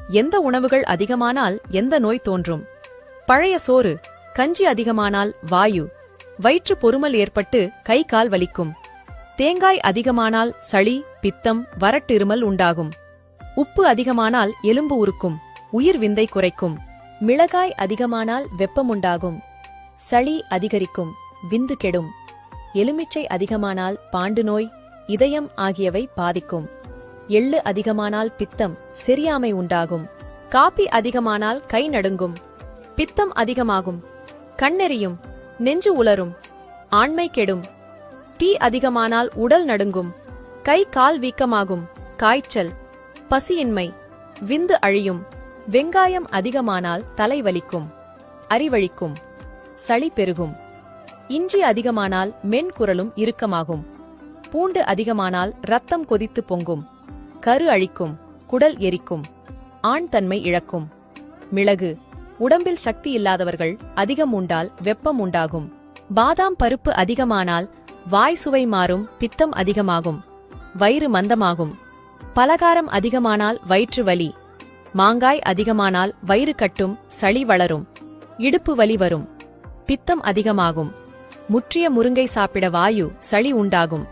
எந்த உணவுகள் அதிகமானால் எந்த நோய் தோன்றும்? பழைய சோறு, கஞ்சி அதிகமானால் வாயு, வயிற்று பொறுமல் ஏற்பட்டு கை கால் வலிக்கும். தேங்காய் அதிகமானால் சளி, பித்தம், வறட்டிருமல் உண்டாகும். உப்பு அதிகமானால் எலும்பு உருக்கும், உயிர் விந்தை குறைக்கும். மிளகாய் அதிகமானால் வெப்பமுண்டாகும், சளி அதிகரிக்கும், விந்து கெடும். எலுமிச்சை அதிகமானால் பாண்டு நோய், இதயம் ஆகியவை பாதிக்கும். எள்ளு அதிகமானால் பித்தம், செரியாமை உண்டாகும். காப்பி அதிகமானால் கை நடுங்கும், பித்தம் அதிகமாகும், கண்ணெறியும், நெஞ்சு உலரும், ஆண்மை கெடும். டீ அதிகமானால் உடல் நடுங்கும், கை கால் வீக்கமாகும், காய்ச்சல், பசியின்மை, விந்து அழியும். வெங்காயம் அதிகமானால் தலைவலிக்கும், அறிவழிக்கும், சளி பெருகும். இஞ்சி அதிகமானால் மென்குரலும் இறுக்கமாகும். பூண்டு அதிகமானால் இரத்தம் கொதித்து பொங்கும், கரு அழிக்கும், குடல் எரிக்கும், ஆண் தன்மை இழக்கும். மிளகு, உடம்பில் சக்தி இல்லாதவர்கள் அதிகம் உண்டால் வெப்பம் உண்டாகும். பாதாம் பருப்பு அதிகமானால் வாய் சுவை மாறும், பித்தம் அதிகமாகும், வயிறு மந்தமாகும். பலகாரம் அதிகமானால் வயிற்று வலி. மாங்காய் அதிகமானால் வயிறு கட்டும், சளி வளரும், இடுப்பு வலி வரும், பித்தம் அதிகமாகும். முற்றிய முருங்கை சாப்பிட வாயு, சளி உண்டாகும்.